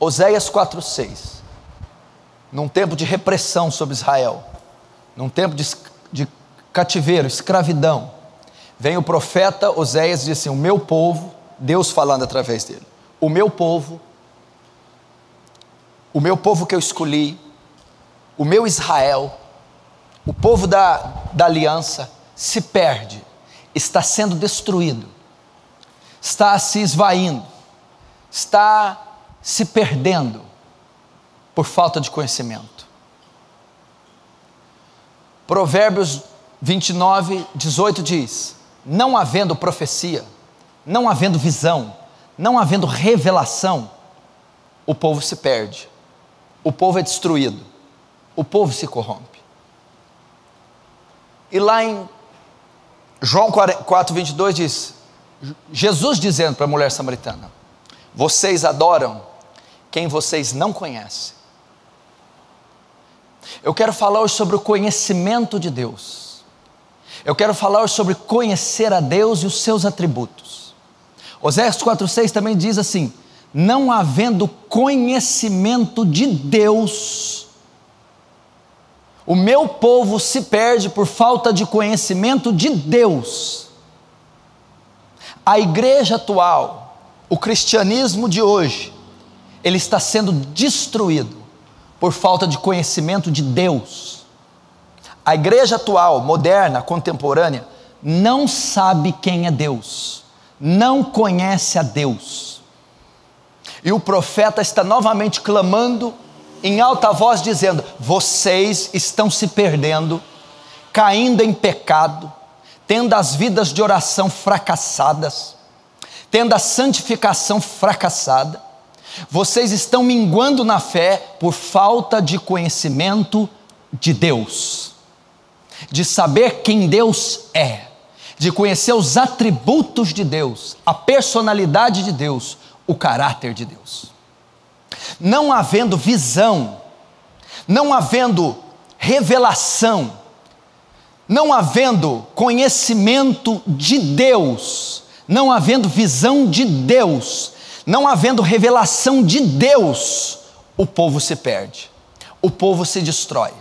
Oséias 4:6. Num tempo de repressão sobre Israel, num tempo de cativeiro, escravidão, vem o profeta Oséias e diz assim: o meu povo, Deus falando através dele, o meu povo que eu escolhi, o meu Israel, o povo da aliança, se perde, está sendo destruído, está se esvaindo, está se perdendo por falta de conhecimento. Provérbios 29:18 diz: não havendo profecia, não havendo visão, não havendo revelação, o povo se perde, o povo é destruído, o povo se corrompe. E lá em João 4:22 diz, Jesus dizendo para a mulher samaritana: vocês adoram quem vocês não conhecem. Eu quero falar hoje sobre o conhecimento de Deus. Eu quero falar hoje sobre conhecer a Deus e os seus atributos. Oséias 4:6 também diz assim: não havendo conhecimento de Deus, o meu povo se perde por falta de conhecimento de Deus. A igreja atual, o cristianismo de hoje, ele está sendo destruído por falta de conhecimento de Deus. A igreja atual, moderna, contemporânea, não sabe quem é Deus, não conhece a Deus. E o profeta está novamente clamando em alta voz, dizendo: vocês estão se perdendo, caindo em pecado, tendo as vidas de oração fracassadas, tendo a santificação fracassada. Vocês estão minguando na fé por falta de conhecimento de Deus, de saber quem Deus é, de conhecer os atributos de Deus, a personalidade de Deus, o caráter de Deus. Não havendo visão, não havendo revelação, não havendo conhecimento de Deus, não havendo visão de Deus, não havendo revelação de Deus, o povo se perde, o povo se destrói,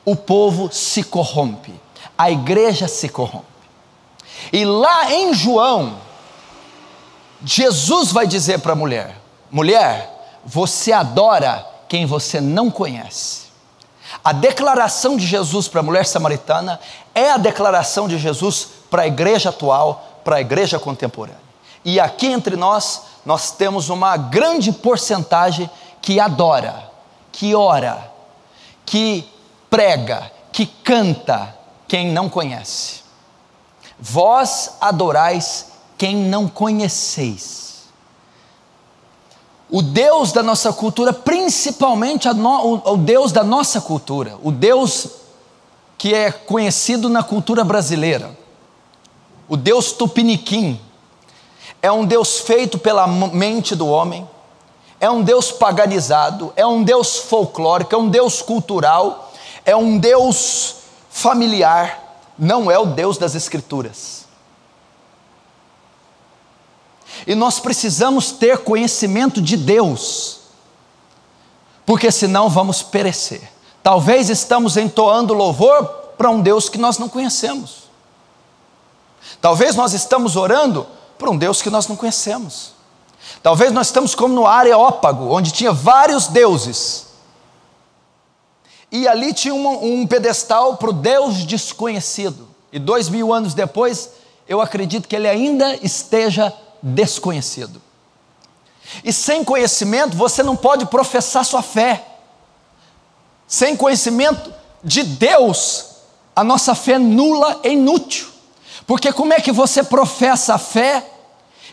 o povo se corrompe, a igreja se corrompe. E lá em João, Jesus vai dizer para a mulher: mulher, você adora quem você não conhece. A declaração de Jesus para a mulher samaritana é a declaração de Jesus para a igreja atual, para a igreja contemporânea. E aqui entre nós temos uma grande porcentagem que adora, que ora, que prega, que canta quem não conhece. Vós adorais quem não conheceis. O Deus da nossa cultura, principalmente o Deus da nossa cultura, o Deus que é conhecido na cultura brasileira, o Deus tupiniquim, é um Deus feito pela mente do homem, é um Deus paganizado, é um Deus folclórico, é um Deus cultural, é um Deus familiar, não é o Deus das Escrituras. E nós precisamos ter conhecimento de Deus, porque senão vamos perecer. Talvez estamos entoando louvor para um Deus que nós não conhecemos. Talvez nós estamos orando para um Deus que nós não conhecemos. Talvez nós estamos como no Areópago, onde tinha vários deuses, e ali tinha um pedestal para o Deus desconhecido, e 2000 anos depois, eu acredito que ele ainda esteja desconhecido. E sem conhecimento você não pode professar sua fé. Sem conhecimento de Deus, a nossa fé é nula e inútil. Porque como é que você professa a fé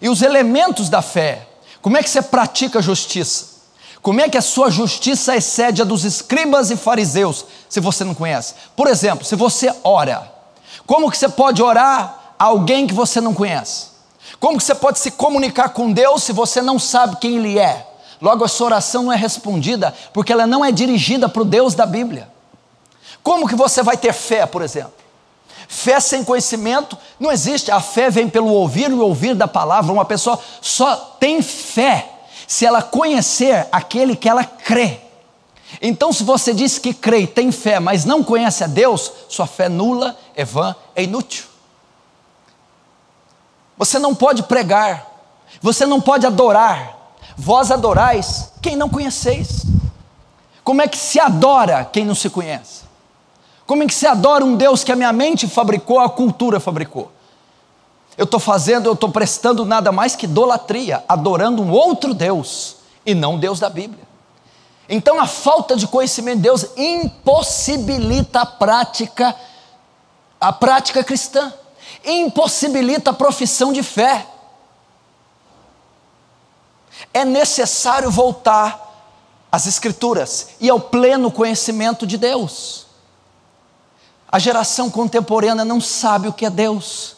e os elementos da fé? Como é que você pratica a justiça? Como é que a sua justiça excede a dos escribas e fariseus, se você não conhece? Por exemplo, se você ora, como que você pode orar a alguém que você não conhece? Como que você pode se comunicar com Deus se você não sabe quem Ele é? Logo, a sua oração não é respondida, porque ela não é dirigida para o Deus da Bíblia. Como que você vai ter fé, por exemplo? Fé sem conhecimento não existe. A fé vem pelo ouvir e ouvir da palavra. Uma pessoa só tem fé se ela conhecer aquele que ela crê. Então, se você diz que crê e tem fé, mas não conhece a Deus, sua fé é nula, é vã, é inútil. Você não pode pregar, você não pode adorar. Vós adorais quem não conheceis. Como é que se adora quem não se conhece? Como é que se adora um Deus que a minha mente fabricou, a cultura fabricou? Eu estou prestando nada mais que idolatria, adorando um outro Deus, e não o Deus da Bíblia. Então a falta de conhecimento de Deus impossibilita a prática cristã, impossibilita a profissão de fé. É necessário voltar às Escrituras e ao pleno conhecimento de Deus. A geração contemporânea não sabe o que é Deus.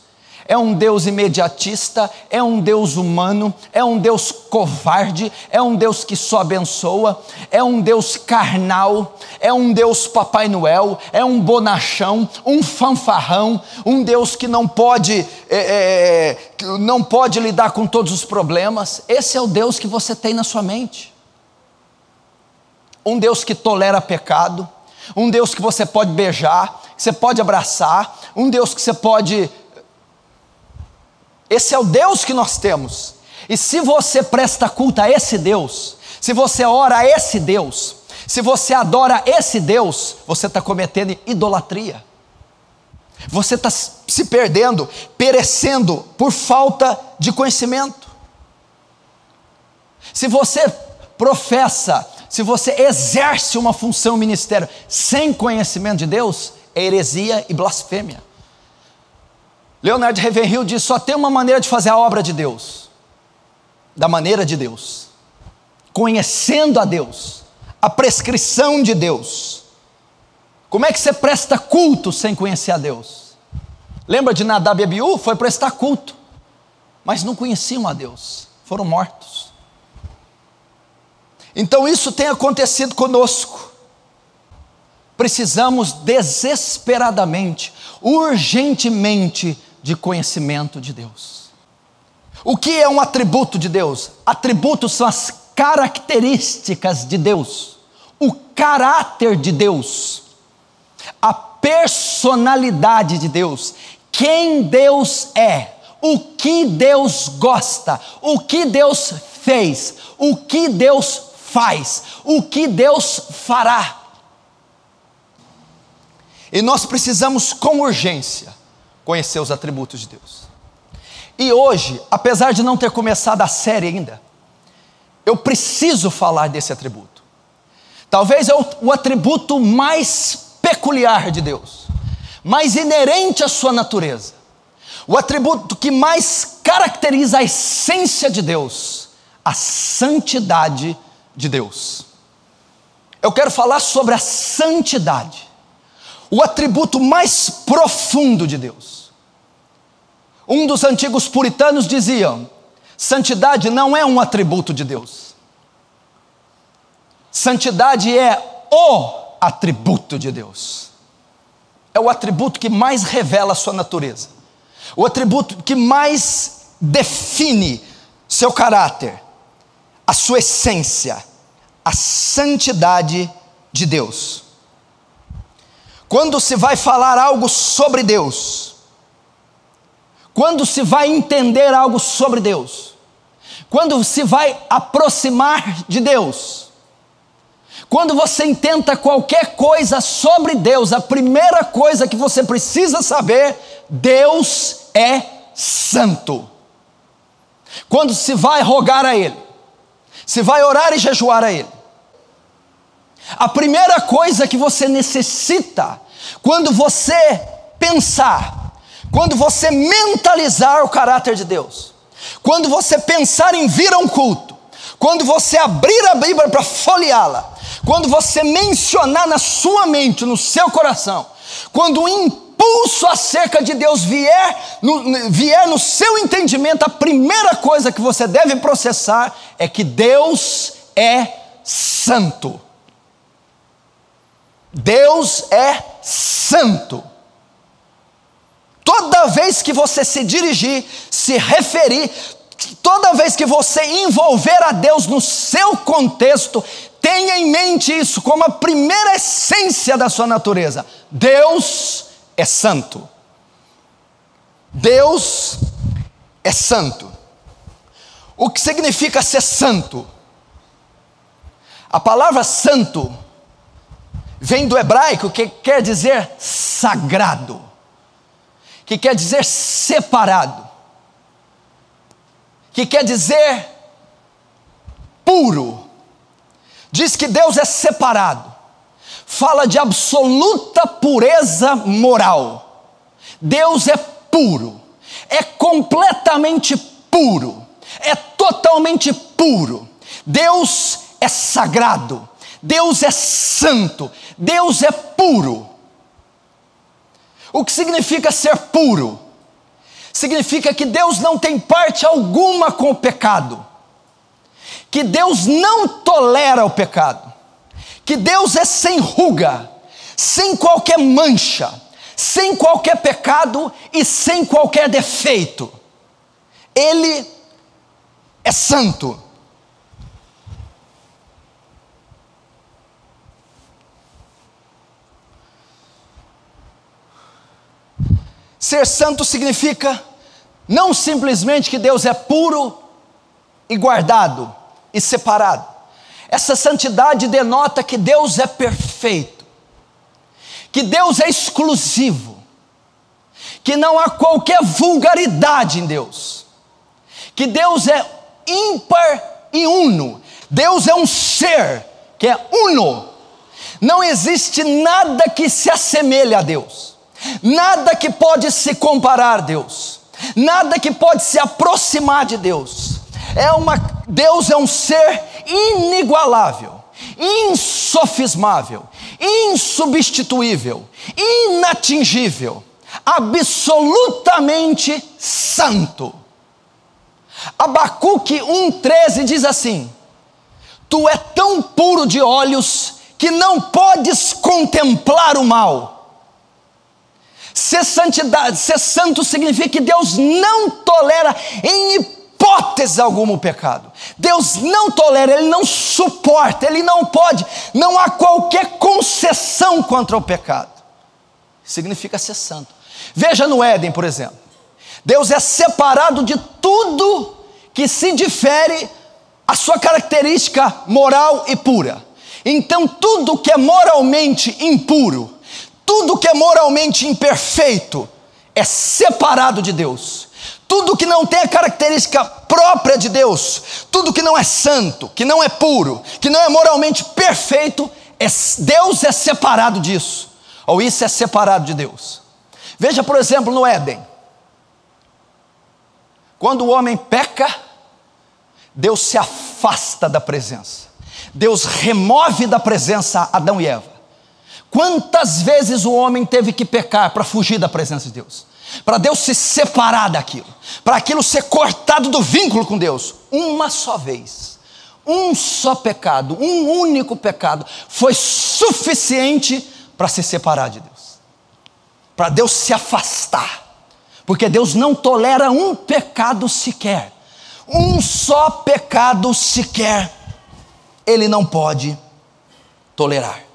É um Deus imediatista, é um Deus humano, é um Deus covarde, é um Deus que só abençoa, é um Deus carnal, é um Deus Papai Noel, é um bonachão, um fanfarrão, um Deus que não pode lidar com todos os problemas. Esse é o Deus que você tem na sua mente. Um Deus que tolera pecado, um Deus que você pode beijar, que você pode abraçar, um Deus que você pode... Esse é o Deus que nós temos. E se você presta culto a esse Deus, se você ora a esse Deus, se você adora esse Deus, você está cometendo idolatria. Você está se perdendo, perecendo por falta de conhecimento. Se você professa, se você exerce uma função, um ministério, sem conhecimento de Deus, é heresia e blasfêmia. Leonard Ravenhill diz: só tem uma maneira de fazer a obra de Deus, da maneira de Deus, conhecendo a Deus, a prescrição de Deus. Como é que você presta culto sem conhecer a Deus? Lembra de Nadab e Abiú? Foi prestar culto, mas não conheciam a Deus, foram mortos. Então isso tem acontecido conosco. Precisamos desesperadamente, urgentemente, de conhecimento de Deus. O que é um atributo de Deus? Atributos são as características de Deus, o caráter de Deus, a personalidade de Deus, quem Deus é, o que Deus gosta, o que Deus fez, o que Deus faz, o que Deus fará. E nós precisamos com urgência conhecer os atributos de Deus. E hoje, apesar de não ter começado a série ainda, eu preciso falar desse atributo. Talvez é o atributo mais peculiar de Deus, mais inerente à sua natureza, o atributo que mais caracteriza a essência de Deus, a santidade de Deus. Eu quero falar sobre a santidade, o atributo mais profundo de Deus. Um dos antigos puritanos dizia: santidade não é um atributo de Deus, santidade é o atributo de Deus. É o atributo que mais revela a sua natureza, o atributo que mais define seu caráter, a sua essência, a santidade de Deus. Quando se vai falar algo sobre Deus, quando se vai entender algo sobre Deus, quando se vai aproximar de Deus, quando você intenta qualquer coisa sobre Deus, a primeira coisa que você precisa saber: Deus é santo. Quando se vai rogar a Ele, se vai orar e jejuar a Ele, a primeira coisa que você necessita, quando você pensar, quando você mentalizar o caráter de Deus, quando você pensar em vir a um culto, quando você abrir a Bíblia para folheá-la, quando você mencionar na sua mente, no seu coração, quando o impulso acerca de Deus vier no seu entendimento, a primeira coisa que você deve processar é que Deus é santo. Deus é santo. Toda vez que você se dirigir, se referir, toda vez que você envolver a Deus no seu contexto, tenha em mente isso como a primeira essência da sua natureza: Deus é santo. Deus é santo. O que significa ser santo? A palavra santo vem do hebraico, que quer dizer sagrado, que quer dizer separado, que quer dizer puro. Diz que Deus é separado, fala de absoluta pureza moral. Deus é puro, é completamente puro, é totalmente puro. Deus é sagrado, Deus é santo, Deus é puro. O que significa ser puro? Significa que Deus não tem parte alguma com o pecado, que Deus não tolera o pecado, que Deus é sem ruga, sem qualquer mancha, sem qualquer pecado e sem qualquer defeito. Ele é santo. Ser santo significa não simplesmente que Deus é puro e guardado e separado. Essa santidade denota que Deus é perfeito, que Deus é exclusivo, que não há qualquer vulgaridade em Deus, que Deus é ímpar e uno. Deus é um ser que é uno. Não existe nada que se assemelhe a Deus, nada que pode se comparar a Deus, nada que pode se aproximar de Deus. Deus é um ser inigualável, insofismável, insubstituível, inatingível, absolutamente santo. Abacuque 1,13 diz assim: tu é tão puro de olhos que não podes contemplar o mal. Ser santo significa que Deus não tolera em hipótese alguma o pecado. Deus não tolera, Ele não suporta, Ele não pode, não há qualquer concessão contra o pecado. Significa ser santo. Veja no Éden, por exemplo, Deus é separado de tudo que se difere a sua característica moral e pura. Então tudo que é moralmente impuro, tudo que é moralmente imperfeito é separado de Deus. Tudo que não tem a característica própria de Deus, tudo que não é santo, que não é puro, que não é moralmente perfeito, Deus é separado disso, ou isso é separado de Deus. Veja, por exemplo, no Éden, quando o homem peca, Deus se afasta da presença, Deus remove da presença Adão e Eva. Quantas vezes o homem teve que pecar para fugir da presença de Deus? Para Deus se separar daquilo, para aquilo ser cortado do vínculo com Deus. Uma só vez, um só pecado, um único pecado foi suficiente para se separar de Deus, para Deus se afastar, porque Deus não tolera um pecado sequer, um só pecado sequer Ele não pode tolerar.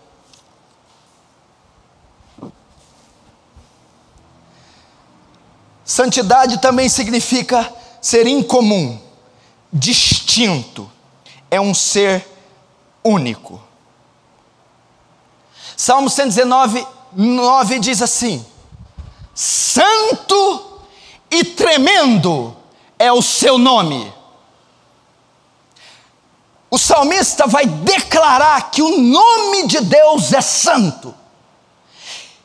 Santidade também significa ser incomum, distinto, é um ser único. Salmo 119:9 diz assim: santo e tremendo é o seu nome. O salmista vai declarar que o nome de Deus é santo.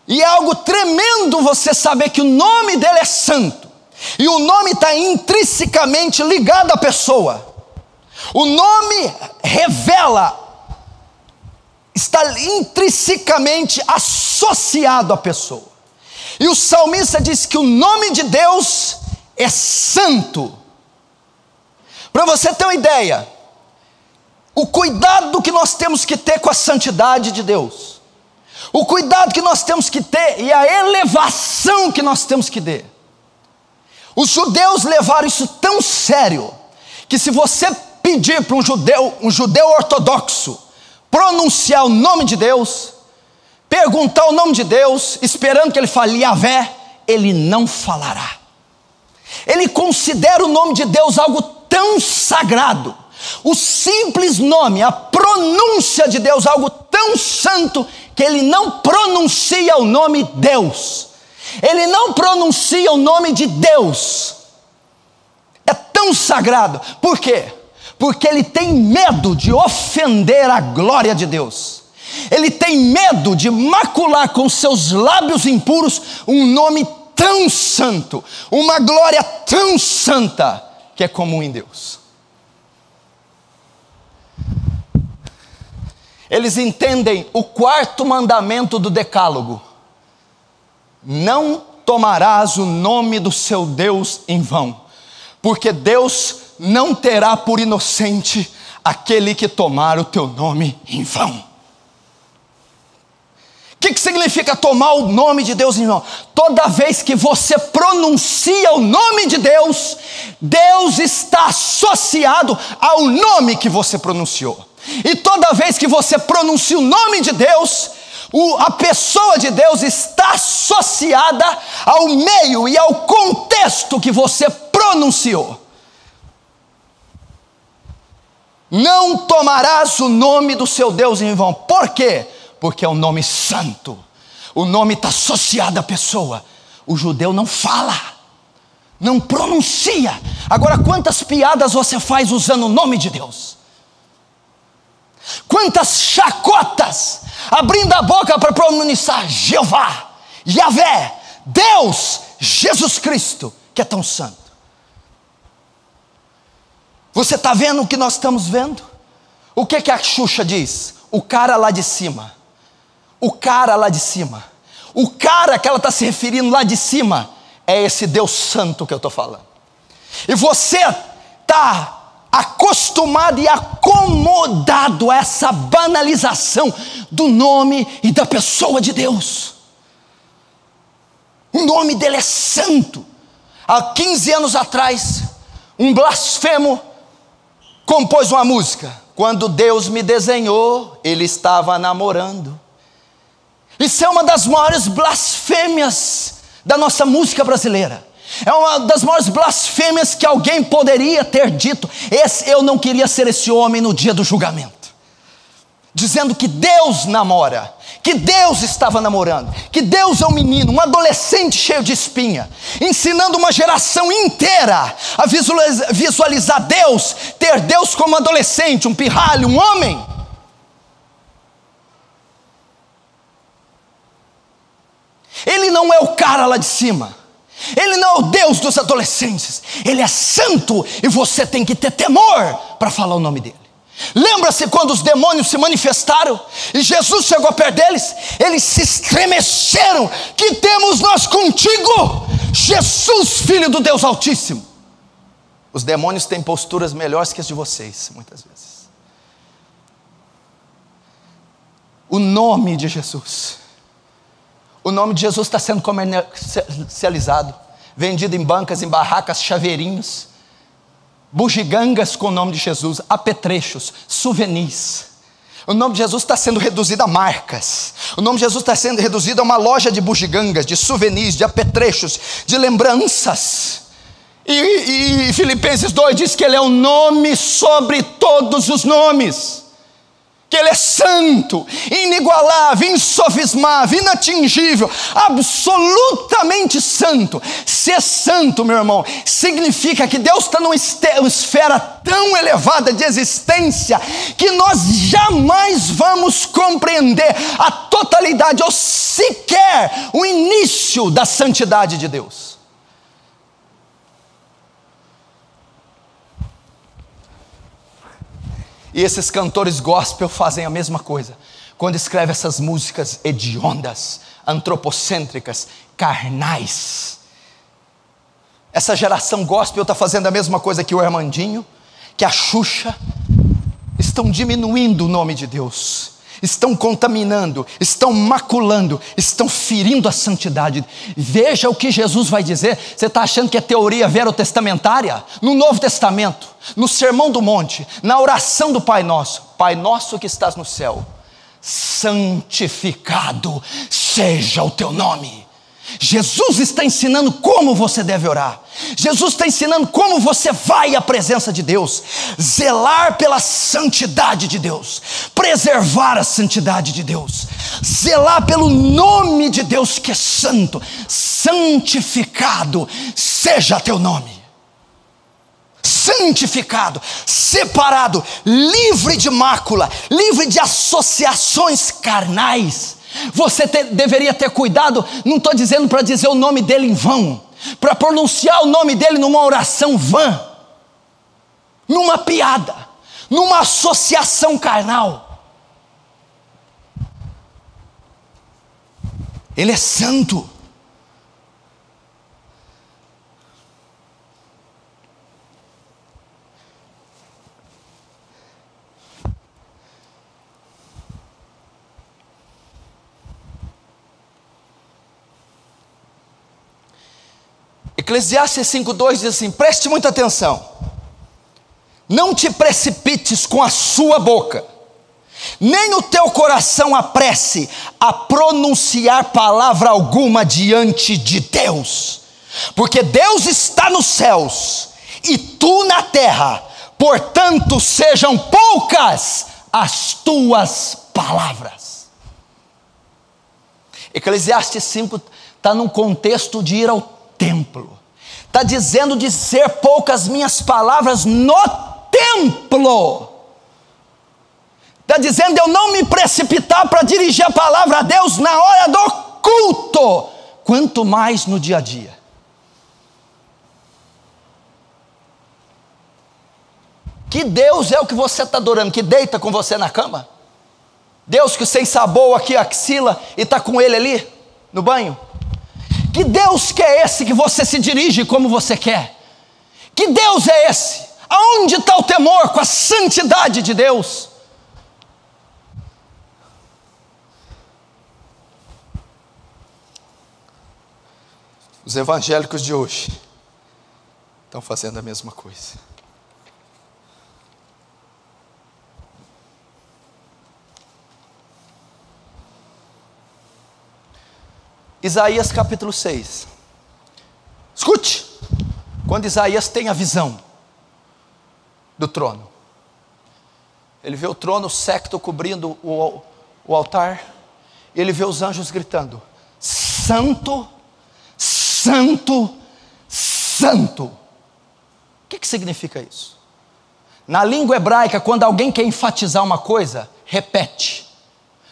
E é algo tremendo você saber que o nome dele é santo. E o nome está intrinsecamente ligado à pessoa. O nome revela, está intrinsecamente associado à pessoa. E o salmista diz que o nome de Deus é santo. Para você ter uma ideia, o cuidado que nós temos que ter com a santidade de Deus, o cuidado que nós temos que ter e a elevação que nós temos que ter. Os judeus levaram isso tão sério, que se você pedir para um judeu ortodoxo, pronunciar o nome de Deus, perguntar o nome de Deus, esperando que ele fale Yahvé, ele não falará. Ele considera o nome de Deus algo tão sagrado, o simples nome, a pronúncia de Deus algo tão santo, que ele não pronuncia o nome Deus. Ele não pronuncia o nome de Deus. É tão sagrado. Por quê? Porque ele tem medo de ofender a glória de Deus. Ele tem medo de macular com seus lábios impuros um nome tão santo, uma glória tão santa, que é comum em Deus. Eles entendem o quarto mandamento do decálogo: não tomarás o nome do seu Deus em vão, porque Deus não terá por inocente aquele que tomar o teu nome em vão. O que significa tomar o nome de Deus em vão? Toda vez que você pronuncia o nome de Deus, Deus está associado ao nome que você pronunciou. E toda vez que você pronuncia o nome de Deus, a pessoa de Deus está associada ao meio e ao contexto que você pronunciou. Não tomarás o nome do seu Deus em vão. Por quê? Porque é um nome santo. O nome está associado à pessoa. O judeu não fala, não pronuncia. Agora, quantas piadas você faz usando o nome de Deus? Quantas chacotas, abrindo a boca para pronunciar Jeová, Yahvé, Deus, Jesus Cristo, que é tão santo. Você está vendo o que nós estamos vendo? O que a Xuxa diz? O cara lá de cima. O cara lá de cima. O cara que ela está se referindo lá de cima é esse Deus santo que eu estou falando. E você está acostumado e acomodado a essa banalização do nome e da pessoa de Deus. O nome dele é santo. Há 15 anos atrás, um blasfemo compôs uma música: quando Deus me desenhou, ele estava namorando. Isso é uma das maiores blasfêmias da nossa música brasileira. É uma das maiores blasfêmias que alguém poderia ter dito. Eu não queria ser esse homem no dia do julgamento, dizendo que Deus namora, que Deus estava namorando, que Deus é um menino, um adolescente cheio de espinha, ensinando uma geração inteira a visualizar Deus, ter Deus como adolescente, um pirralho, um homem. Ele não é o cara lá de cima. Ele não é o Deus dos adolescentes. Ele é santo e você tem que ter temor para falar o nome dele. Lembra-se quando os demônios se manifestaram e Jesus chegou perto deles? Eles se estremeceram. Que temos nós contigo, Jesus, Filho do Deus Altíssimo? Os demônios têm posturas melhores que as de vocês, muitas vezes. O nome de Jesus. O nome de Jesus está sendo comercializado, vendido em bancas, em barracas, chaveirinhos, bugigangas com o nome de Jesus, apetrechos, souvenirs. O nome de Jesus está sendo reduzido a marcas. O nome de Jesus está sendo reduzido a uma loja de bugigangas, de souvenirs, de apetrechos, de lembranças. E Filipenses 2 diz que ele é o nome sobre todos os nomes. Que ele é santo, inigualável, insofismável, inatingível, absolutamente santo. Ser santo, meu irmão, significa que Deus está numa esfera tão elevada de existência que nós jamais vamos compreender a totalidade ou sequer o início da santidade de Deus. E esses cantores gospel fazem a mesma coisa. Quando escrevem essas músicas hediondas, antropocêntricas, carnais. Essa geração gospel está fazendo a mesma coisa que o Armandinho, que a Xuxa. Estão diminuindo o nome de Deus. estão contaminando, estão maculando, estão ferindo a santidade. Veja o que Jesus vai dizer. Você está achando que é teoria verotestamentária? No Novo Testamento, no Sermão do Monte, na oração do Pai Nosso: Pai nosso que estás no céu, santificado seja o teu nome. Jesus está ensinando como você deve orar. Jesus está ensinando como você vai à presença de Deus, zelar pela santidade de Deus, preservar a santidade de Deus, zelar pelo nome de Deus que é santo. Santificado seja teu nome. Santificado, separado, livre de mácula, livre de associações carnais. Você deveria ter cuidado, não estou dizendo para dizer o nome dele em vão, para pronunciar o nome dele numa oração vã, numa piada, numa associação carnal. Ele é santo. Eclesiastes 5:2 diz assim: preste muita atenção, não te precipites com a sua boca, nem o teu coração apresse a pronunciar palavra alguma diante de Deus, porque Deus está nos céus e tu na terra, portanto sejam poucas as tuas palavras. Eclesiastes 5 está num contexto de ir ao templo, está dizendo de ser poucas minhas palavras no templo, está dizendo de eu não me precipitar para dirigir a palavra a Deus na hora do culto, quanto mais no dia a dia. Que Deus é o que você está adorando, que deita com você na cama? Deus que você ensabou aqui a axila e está com ele ali no banho? Que Deus que é esse que você se dirige como você quer? Que Deus é esse? Aonde está o temor com a santidade de Deus? Os evangélicos de hoje estão fazendo a mesma coisa. Isaías capítulo 6. Escute, quando Isaías tem a visão do trono, ele vê o trono, o séquito cobrindo o altar, e ele vê os anjos gritando: santo, santo, santo. O que significa isso? Na língua hebraica, quando alguém quer enfatizar uma coisa, repete.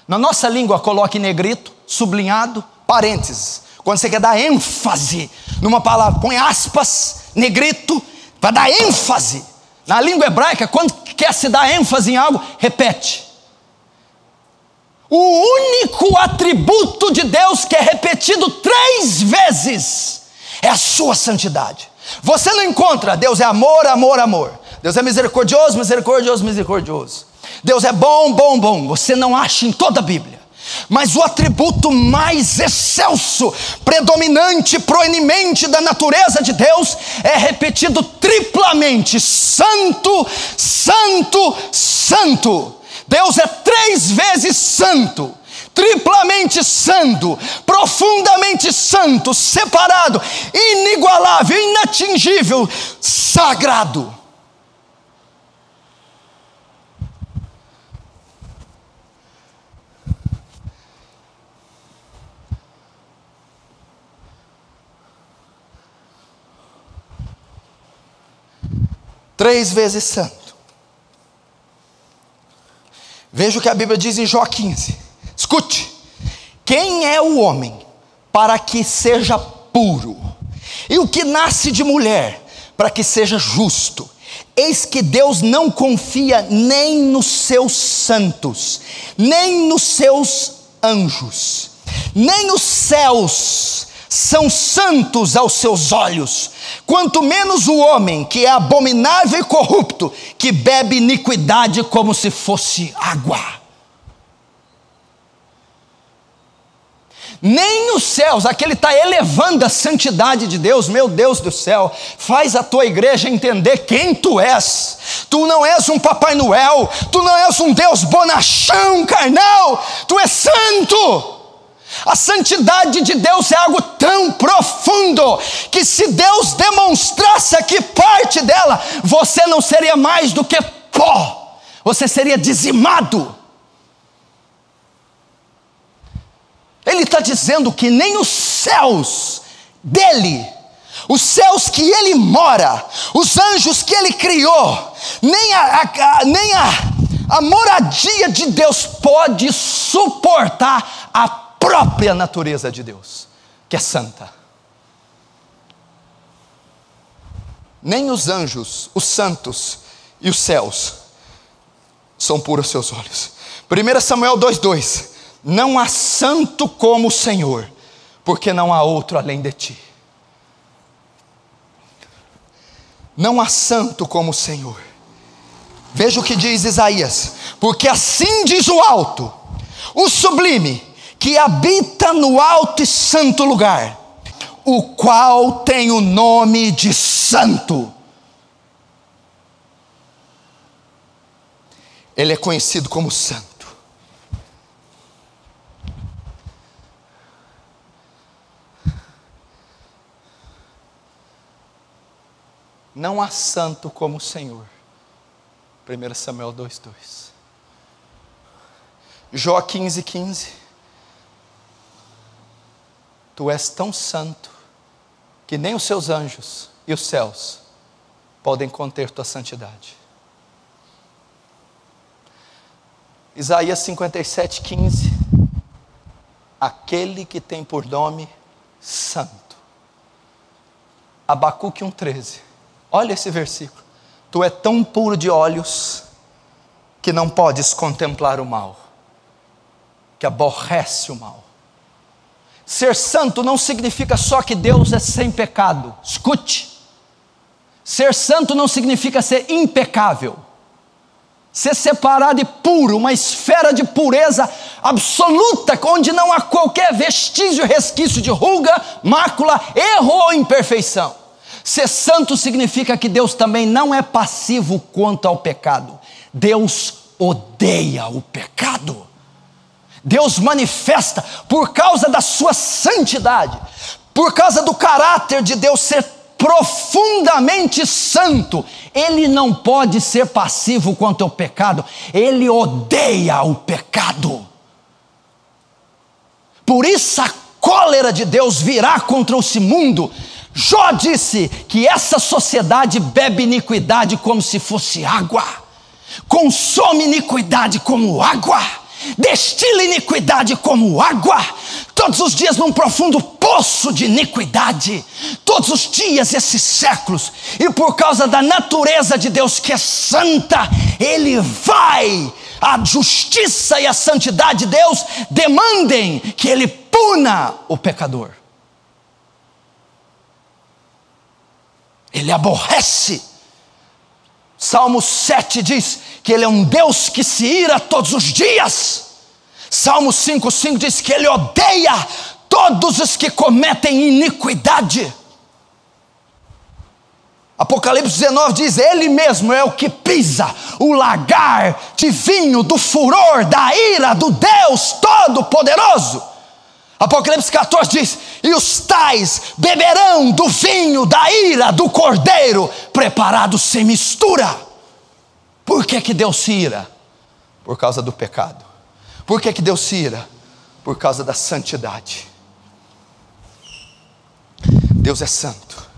Na nossa língua, coloca em negrito, sublinhado, parênteses. Quando você quer dar ênfase numa palavra, põe aspas, negrito, para dar ênfase. Na língua hebraica, quando quer se dar ênfase em algo, repete. O único atributo de Deus que é repetido 3 vezes é a sua santidade. Você não encontra: Deus é amor, amor, amor. Deus é misericordioso, misericordioso, misericordioso. Deus é bom, bom, bom. Você não acha em toda a Bíblia. Mas o atributo mais excelso, predominante, proeminente da natureza de Deus é repetido triplamente: santo, santo, santo. Deus é 3 vezes santo, triplamente santo, profundamente santo, separado, inigualável, inatingível, sagrado. Três vezes santo. Veja o que a Bíblia diz em Jó 15. Escute: quem é o homem para que seja puro? E o que nasce de mulher para que seja justo? Eis que Deus não confia nem nos seus santos, nem nos seus anjos, nem os céus são santos aos seus olhos, quanto menos o homem que é abominável e corrupto, que bebe iniquidade como se fosse água. Nem os céus, aqui ele está elevando a santidade de Deus. Meu Deus do céu, faz a tua igreja entender quem tu és. Tu não és um Papai Noel, tu não és um Deus bonachão, carnal, tu és santo. A santidade de Deus é algo tão profundo, que se Deus demonstrasse aqui parte dela, você não seria mais do que pó, você seria dizimado. Ele está dizendo que nem os céus dele, os céus que ele mora, os anjos que ele criou, nem a moradia de Deus pode suportar a própria natureza de Deus, que é santa. Nem os anjos, os santos e os céus são puros aos seus olhos. 1 Samuel 2:2. Não há santo como o Senhor, porque não há outro além de ti. Não há santo como o Senhor. Veja o que diz Isaías: porque assim diz o alto, o sublime, que habita no alto e santo lugar, o qual tem o nome de santo. Ele é conhecido como santo. Não há santo como o Senhor. 1 Samuel 2:2. Jó 15:15. Tu és tão santo, que nem os seus anjos e os céus podem conter tua santidade. Isaías 57:15. Aquele que tem por nome santo. Abacuque 1:13. Olha esse versículo. Tu é tão puro de olhos, que não podes contemplar o mal, que aborrece o mal. Ser santo não significa só que Deus é sem pecado. Escute. Ser santo não significa ser impecável. Ser separado e puro, uma esfera de pureza absoluta, onde não há qualquer vestígio, resquício de ruga, mácula, erro ou imperfeição. Ser santo significa que Deus também não é passivo quanto ao pecado. Deus odeia o pecado. Deus manifesta, por causa da sua santidade, por causa do caráter de Deus ser profundamente santo, Ele não pode ser passivo quanto ao pecado. Ele odeia o pecado. Por isso a cólera de Deus virá contra esse mundo. Jó disse que essa sociedade bebe iniquidade como se fosse água, consome iniquidade como água, destila iniquidade como água, todos os dias num profundo poço de iniquidade, todos os dias, esses séculos. E por causa da natureza de Deus que é santa, Ele vai, a justiça e a santidade de Deus demandem que Ele puna o pecador. Ele aborrece. Salmo 7 diz que Ele é um Deus que se ira todos os dias. Salmo 5:5 diz que Ele odeia todos os que cometem iniquidade. Apocalipse 19 diz: Ele mesmo é o que pisa o lagar de vinho do furor, da ira do Deus Todo-Poderoso. Apocalipse 14 diz: e os tais beberão do vinho da ira do Cordeiro, preparado sem mistura. Por que Deus se ira? Por causa do pecado. Por que Deus se ira? Por causa da santidade. Deus é santo.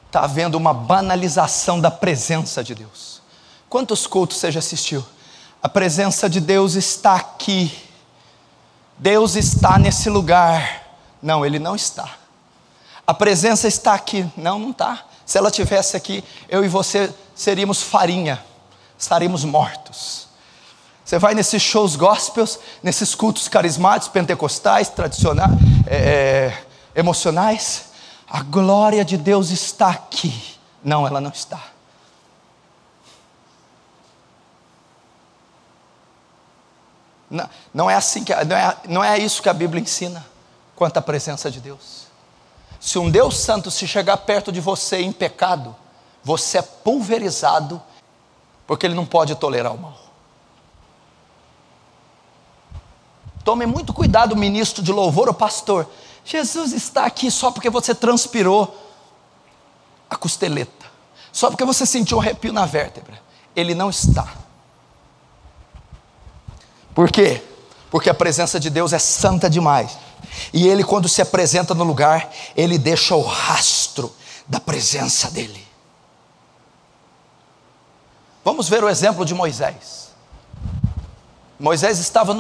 Está havendo uma banalização da presença de Deus. Quantos cultos você já assistiu? A presença de Deus está aqui. Deus está nesse lugar. Não, Ele não está. A presença está aqui. Não, não está. Se ela estivesse aqui, eu e você seríamos farinha. Estaríamos mortos. Você vai nesses shows gospels, nesses cultos carismáticos, pentecostais, tradicionais, emocionais. A glória de Deus está aqui. Não, ela não está. Não é assim não é isso que a Bíblia ensina quanto à presença de Deus. Se um Deus santo se chegar perto de você em pecado, você é pulverizado, porque Ele não pode tolerar o mal. Tome muito cuidado, ministro de louvor ou pastor. Jesus está aqui só porque você transpirou a costeleta, só porque você sentiu um arrepio na vértebra. Ele não está. Por quê? Porque a presença de Deus é santa demais. E Ele, quando se apresenta no lugar, Ele deixa o rastro da presença dEle. Vamos ver o exemplo de Moisés. Moisés estava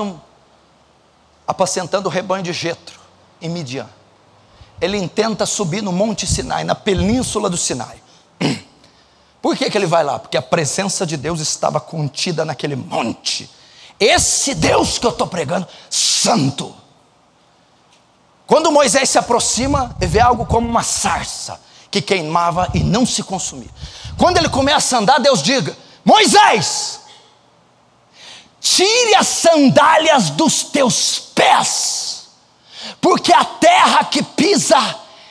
apacentando o rebanho de Jetro, em Midian. Ele intenta subir no Monte Sinai, na península do Sinai. Por que ele vai lá? Porque a presença de Deus estava contida naquele monte. Esse Deus que eu estou pregando, santo. Quando Moisés se aproxima, ele vê algo como uma sarça, que queimava e não se consumia. Quando ele começa a andar, Deus diga: Moisés, tire as sandálias dos teus pés, porque a terra que pisa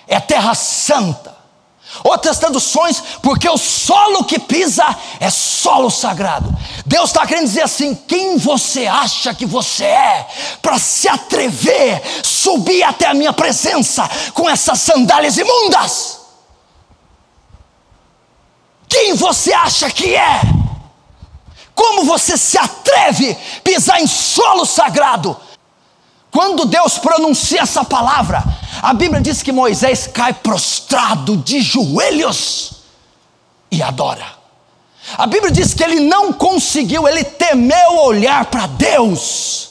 é terra santa. Outras traduções, porque o solo que pisa é solo sagrado. Deus está querendo dizer assim: quem você acha que você é, para se atrever, subir até a minha presença, com essas sandálias imundas? Quem você acha que é? Como você se atreve a pisar em solo sagrado? Quando Deus pronuncia essa palavra, a Bíblia diz que Moisés cai prostrado de joelhos e adora. A Bíblia diz que ele não conseguiu, ele temeu olhar para Deus.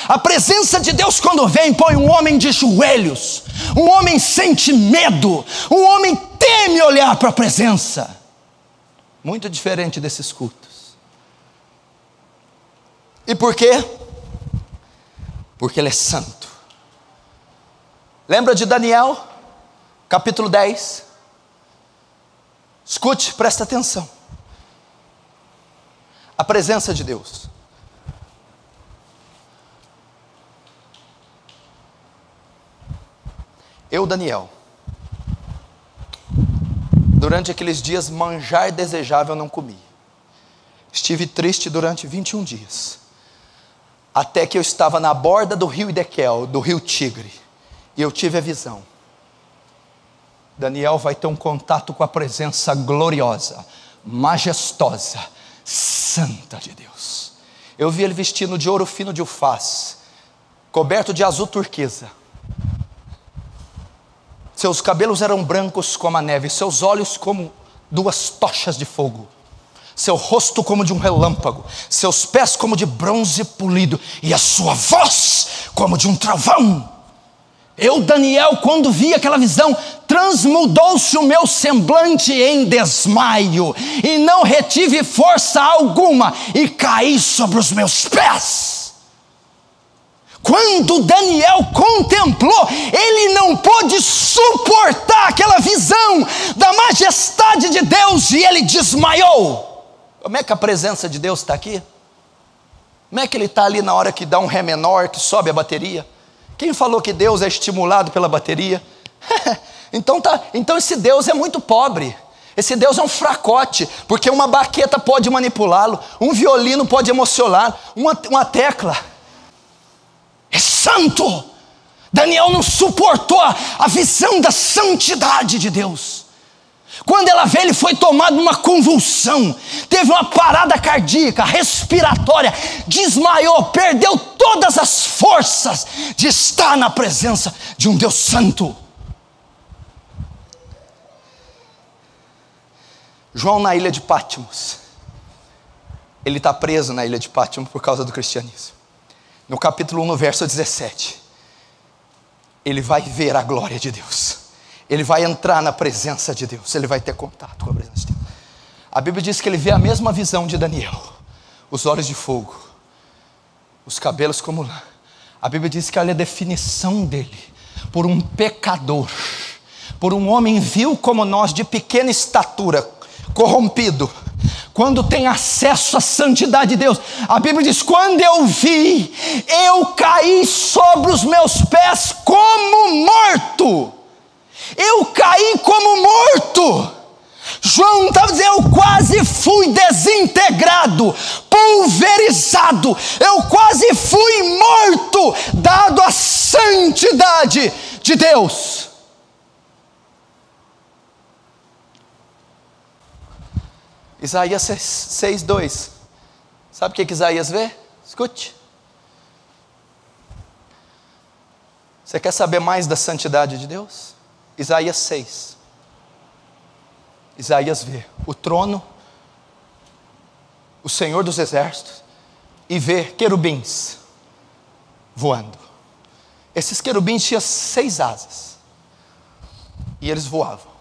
A presença de Deus, quando vem, põe um homem de joelhos. Um homem sente medo, um homem teme olhar para a presença. Muito diferente desses cultos. E por quê? Porque Ele é santo. Lembra de Daniel, capítulo 10? Escute, presta atenção. A presença de Deus. Eu, Daniel, durante aqueles dias, manjar desejável não comi. Estive triste durante 21 dias. Até que eu estava na borda do rio Idequel, do rio Tigre, e eu tive a visão. Daniel vai ter um contato com a presença gloriosa, majestosa, santa de Deus. Eu vi ele vestido de ouro fino de Ufaz, coberto de azul turquesa. Seus cabelos eram brancos como a neve, seus olhos como duas tochas de fogo, seu rosto como de um relâmpago, seus pés como de bronze polido, e a sua voz como de um trovão. Eu, Daniel, quando vi aquela visão, transmudou-se o meu semblante em desmaio, e não retive força alguma, e caí sobre os meus pés. Quando Daniel contemplou, ele não pôde suportar aquela visão da majestade de Deus, e ele desmaiou. Como é que a presença de Deus está aqui? Como é que Ele está ali na hora que dá um Ré menor, que sobe a bateria? Quem falou que Deus é estimulado pela bateria? Então esse Deus é muito pobre. Esse Deus é um fracote, porque uma baqueta pode manipulá-lo, um violino pode emocioná-lo, uma tecla. É santo. Daniel não suportou a visão da santidade de Deus. Quando ela veio, ele foi tomado numa convulsão, teve uma parada cardíaca, respiratória, desmaiou, perdeu todas as forças de estar na presença de um Deus santo. João, na ilha de Patmos, ele está preso na ilha de Patmos por causa do cristianismo. No capítulo 1, no verso 17, ele vai ver a glória de Deus. Ele vai entrar na presença de Deus. Ele vai ter contato com a presença de Deus. A Bíblia diz que ele vê a mesma visão de Daniel. Os olhos de fogo, os cabelos como lã. A Bíblia diz que olha a definição dele. Por um pecador, por um homem vil como nós, de pequena estatura, corrompido, quando tem acesso à santidade de Deus. A Bíblia diz: quando eu vi, eu caí sobre os meus pés como morto. Eu caí como morto. João estava dizendo: eu quase fui desintegrado, pulverizado, eu quase fui morto, dado a santidade de Deus. Isaías 6:2. Sabe o que Isaías vê? Escute. Você quer saber mais da santidade de Deus? Isaías 6. Isaías vê o trono, o Senhor dos exércitos, e vê querubins voando. Esses querubins tinham 6 asas, e eles voavam.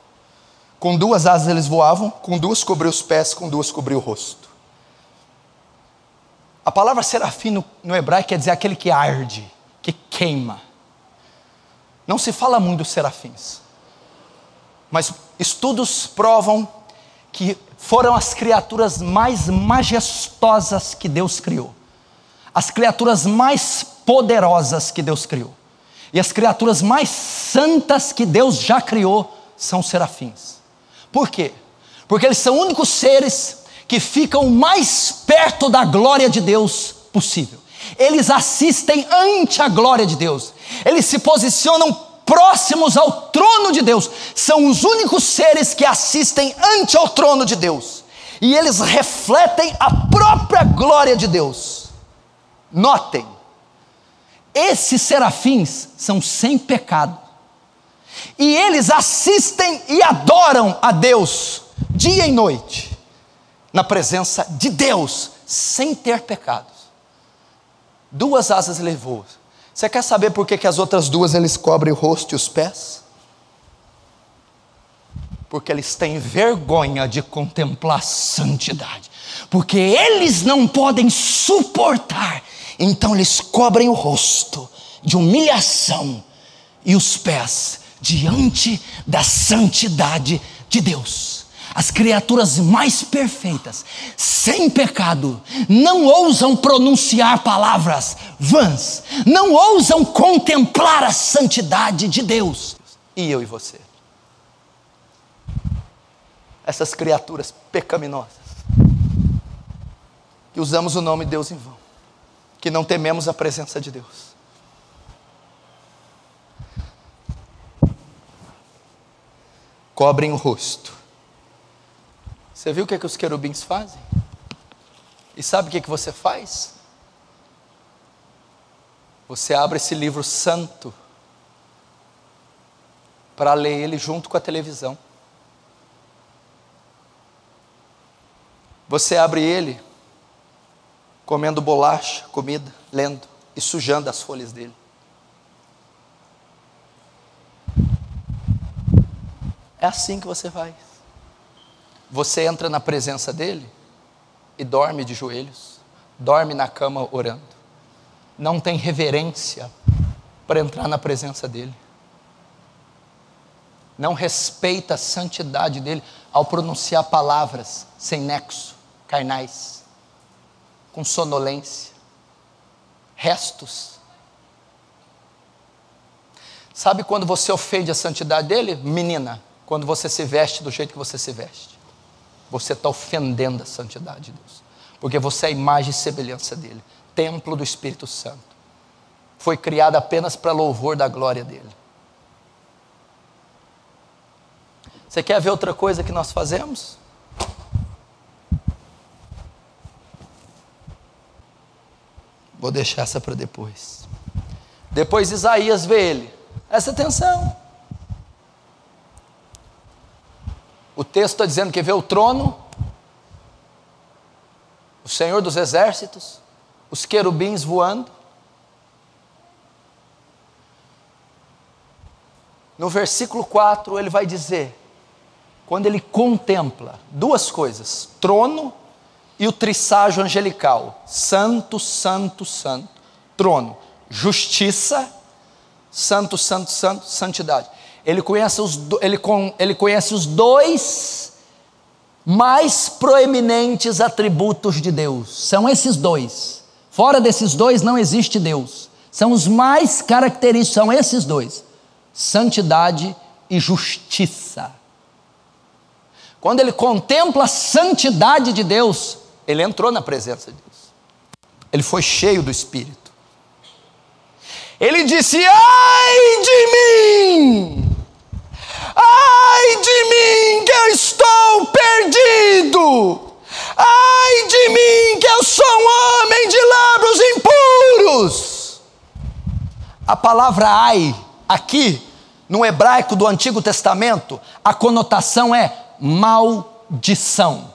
Com 2 asas eles voavam, com 2 cobriu os pés, com 2 cobriu o rosto. A palavra serafim no hebraico quer dizer aquele que arde, que queima. Não se fala muito dos serafins, mas estudos provam que foram as criaturas mais majestosas que Deus criou, as criaturas mais poderosas que Deus criou, e as criaturas mais santas que Deus já criou são os serafins. Por quê? Porque eles são os únicos seres que ficam mais perto da glória de Deus possível. Eles assistem ante a glória de Deus, eles se posicionam próximos ao trono de Deus. São os únicos seres que assistem ante ao trono de Deus, e eles refletem a própria glória de Deus. Notem, esses serafins são sem pecado, e eles assistem e adoram a Deus dia e noite, na presença de Deus, sem ter pecados. 2 asas ele voa. Você quer saber por que as outras 2 eles cobrem o rosto e os pés? Porque eles têm vergonha de contemplar a santidade, porque eles não podem suportar, então eles cobrem o rosto de humilhação e os pés diante da santidade de Deus. As criaturas mais perfeitas, sem pecado, não ousam pronunciar palavras vãs, não ousam contemplar a santidade de Deus. E eu e você? Essas criaturas pecaminosas, que usamos o nome de Deus em vão, que não tememos a presença de Deus. Cobrem o rosto. Você viu o que os querubins fazem? E sabe o que você faz? Você abre esse livro santo para ler ele junto com a televisão. Você abre ele comendo bolacha, comida, lendo e sujando as folhas dele. É assim que você faz. Você entra na presença dele e dorme de joelhos, dorme na cama orando. Não tem reverência para entrar na presença dele. Não respeita a santidade dele ao pronunciar palavras sem nexo, carnais, com sonolência, restos. Sabe quando você ofende a santidade dele? Menina, quando você se veste do jeito que você se veste, você está ofendendo a santidade de Deus, porque você é a imagem e semelhança dele, templo do Espírito Santo, foi criado apenas para louvor da glória dele. Você quer ver outra coisa que nós fazemos? Vou deixar essa para depois. Depois Isaías vê ele. Presta atenção. O texto está dizendo que vê o trono, o Senhor dos exércitos, os querubins voando. No versículo 4 ele vai dizer, quando ele contempla 2 coisas, trono e o trisságio angelical, santo, santo, santo, trono, justiça, santo, santo, santo, santidade. Ele conhece os 2 mais proeminentes atributos de Deus. São esses dois. Fora desses dois não existe Deus. São os mais característicos, são esses dois: santidade e justiça. Quando ele contempla a santidade de Deus, ele entrou na presença de Deus. Ele foi cheio do Espírito. Ele disse: ai de mim! Ai de mim que eu estou perdido! Ai de mim que eu sou um homem de lábios impuros! A palavra ai, aqui, no hebraico do Antigo Testamento, a conotação é maldição.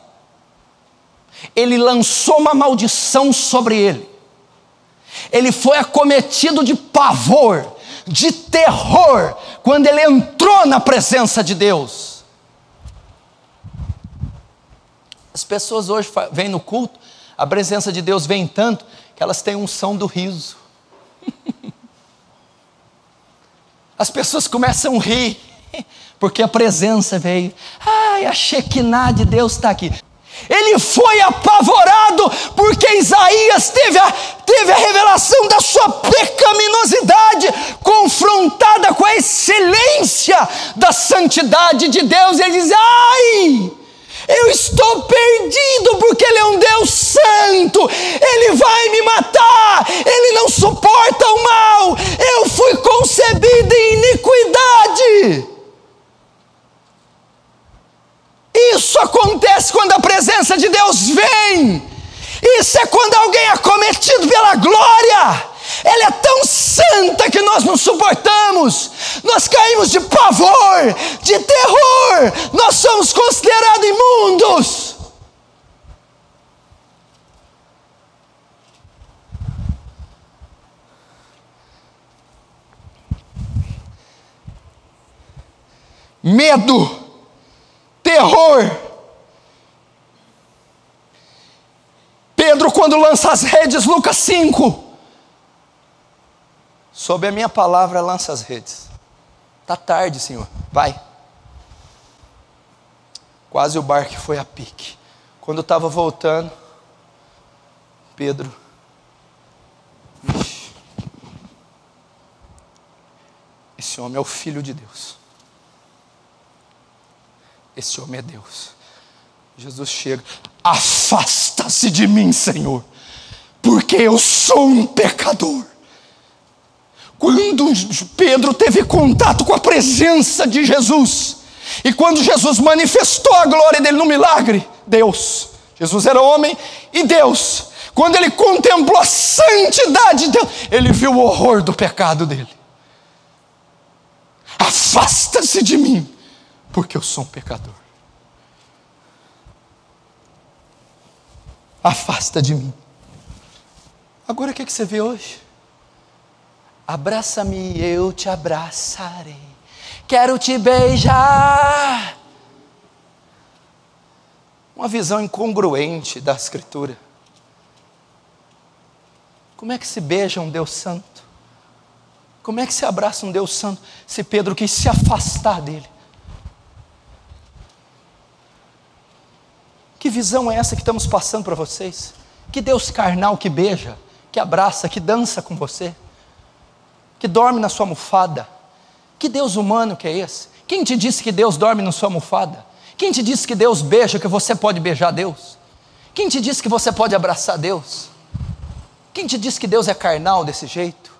Ele lançou uma maldição sobre ele. Ele foi acometido de pavor, de terror, quando ele entrou na presença de Deus. As pessoas hoje vêm no culto, a presença de Deus vem tanto, que elas têm unção do riso. As pessoas começam a rir, porque a presença veio. Ai, a Shekinah de Deus está aqui. Ele foi apavorado, porque Isaías teve a revelação da sua pecaminosidade, confrontada com a excelência da santidade de Deus. Ele diz: ai, eu estou perdido, porque Ele é um Deus santo, Ele vai me matar, Ele não suporta o mal, eu fui concebido em iniquidade. Isso acontece quando a presença de Deus vem. Isso é quando alguém é acometido pela glória. Ela é tão santa que nós não suportamos. Nós caímos de pavor, de terror. Nós somos considerados imundos. Medo, terror. Pedro, quando lança as redes, Lucas 5, sob a minha palavra lança as redes. Está tarde, Senhor, vai. Quase o barco foi a pique. Quando eu estava voltando, Pedro, esse homem é o Filho de Deus. Esse homem é Deus. Jesus chega: afasta-se de mim, Senhor, porque eu sou um pecador. Quando Pedro teve contato com a presença de Jesus, e quando Jesus manifestou a glória dele no milagre, Jesus era homem e Deus, quando ele contemplou a santidade de Deus, ele viu o horror do pecado dele. Afasta-se de mim, porque eu sou um pecador. Afasta de mim. Agora o que você vê hoje? Abraça-me e eu te abraçarei. Quero te beijar. Uma visão incongruente da Escritura. Como é que se beija um Deus santo? Como é que se abraça um Deus santo se Pedro quis se afastar dele? Que visão é essa que estamos passando para vocês? Que Deus carnal que beija, que abraça, que dança com você, que dorme na sua almofada? Que Deus humano que é esse? Quem te disse que Deus dorme na sua almofada? Quem te disse que Deus beija, que você pode beijar Deus? Quem te disse que você pode abraçar Deus? Quem te disse que Deus é carnal desse jeito?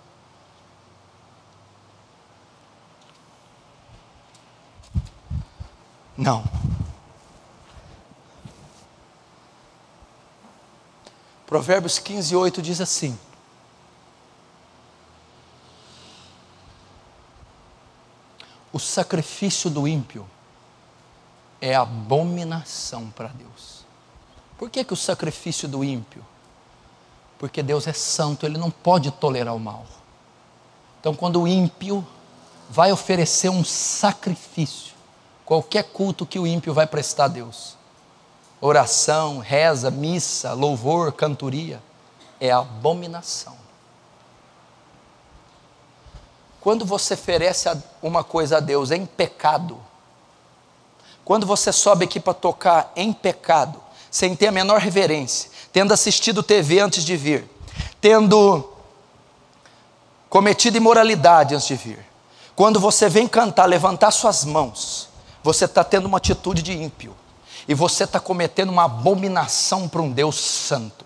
Não. Provérbios 15:8 diz assim: o sacrifício do ímpio é abominação para Deus. Por que o sacrifício do ímpio? Porque Deus é santo, Ele não pode tolerar o mal. Então quando o ímpio vai oferecer um sacrifício, qualquer culto que o ímpio vai prestar a Deus, oração, reza, missa, louvor, cantoria, é abominação. Quando você oferece uma coisa a Deus em pecado, Quando você sobe aqui para tocar em pecado, sem ter a menor reverência, tendo assistido TV antes de vir, tendo cometido imoralidade antes de vir, quando você vem cantar, levantar suas mãos, você está tendo uma atitude de ímpio, e você está cometendo uma abominação para um Deus santo.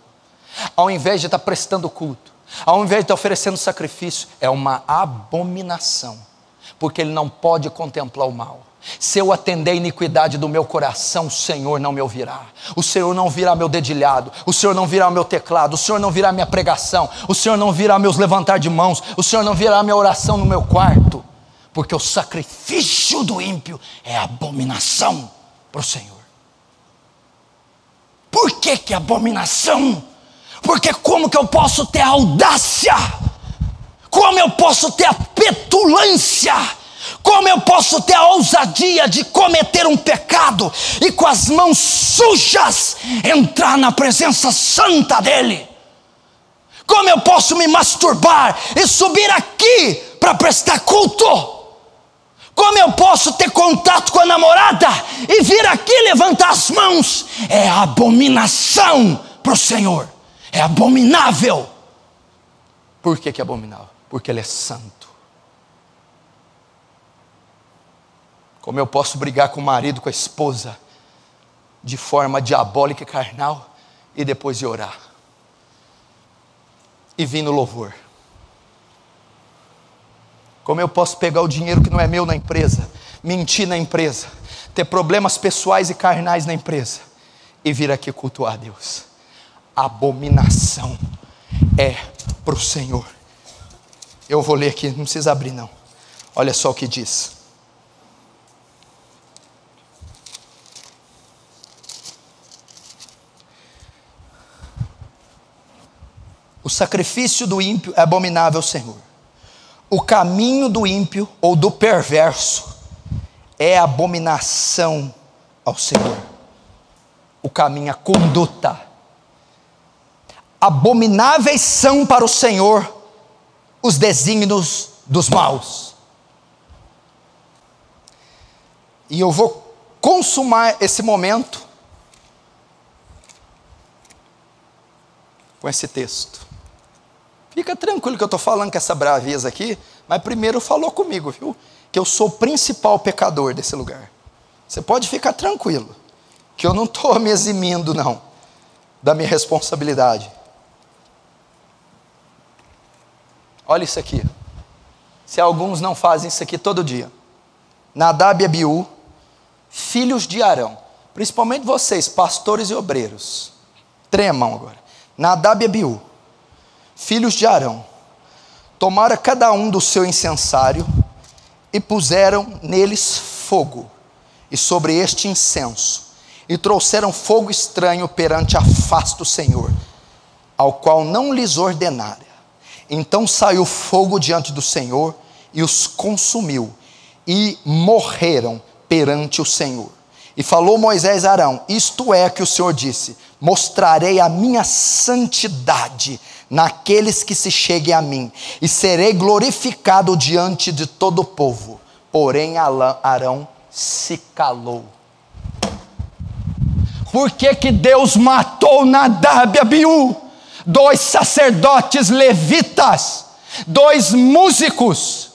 Ao invés de estar prestando culto, ao invés de estar oferecendo sacrifício, é uma abominação, porque Ele não pode contemplar o mal. Se eu atender a iniquidade do meu coração, o Senhor não me ouvirá. O Senhor não virá meu dedilhado, o Senhor não virá meu teclado, o Senhor não virá minha pregação, o Senhor não virá meus levantar de mãos, o Senhor não virá minha oração no meu quarto, porque o sacrifício do ímpio é abominação para o Senhor. Por que é abominação? Porque como que eu posso ter a audácia? Como eu posso ter a petulância? Como eu posso ter a ousadia de cometer um pecado e com as mãos sujas entrar na presença santa dEle? Como eu posso me masturbar e subir aqui para prestar culto? Como eu posso ter contato com a namorada e vir aqui levantar as mãos? É abominação para o Senhor. É abominável. Por que é abominável? Porque Ele é santo. Como eu posso brigar com o marido, com a esposa, de forma diabólica e carnal, e depois de orar, e vir no louvor? Como eu posso pegar o dinheiro que não é meu na empresa, mentir na empresa, ter problemas pessoais e carnais na empresa, e vir aqui cultuar a Deus? Abominação é para o Senhor. Eu vou ler aqui, não precisa abrir não. Olha só o que diz. O sacrifício do ímpio é abominável ao Senhor. O caminho do ímpio ou do perverso é abominação ao Senhor. O caminho, a conduta. Abomináveis são para o Senhor os desígnios dos maus. E eu vou consumar esse momento com esse texto. Fica tranquilo que eu estou falando com essa braveza aqui, mas primeiro falou comigo, viu? Que eu sou o principal pecador desse lugar. Você pode ficar tranquilo, que eu não estou me eximindo não, da minha responsabilidade. Olha isso aqui. Se alguns não fazem isso aqui todo dia. Nadab e Abiú, filhos de Arão, principalmente vocês, pastores e obreiros, tremam agora. Nadab e Abiú, filhos de Arão, tomaram cada um do seu incensário e puseram neles fogo, e sobre este incenso, e trouxeram fogo estranho perante a face do Senhor, ao qual não lhes ordenara. Então saiu fogo diante do Senhor e os consumiu, e morreram perante o Senhor. E falou Moisés a Arão: isto é que o Senhor disse: mostrarei a minha santidade naqueles que se cheguem a mim, e serei glorificado diante de todo o povo. Porém Arão se calou. Por que Deus matou Nadab e Abiú? 2 sacerdotes levitas, 2 músicos,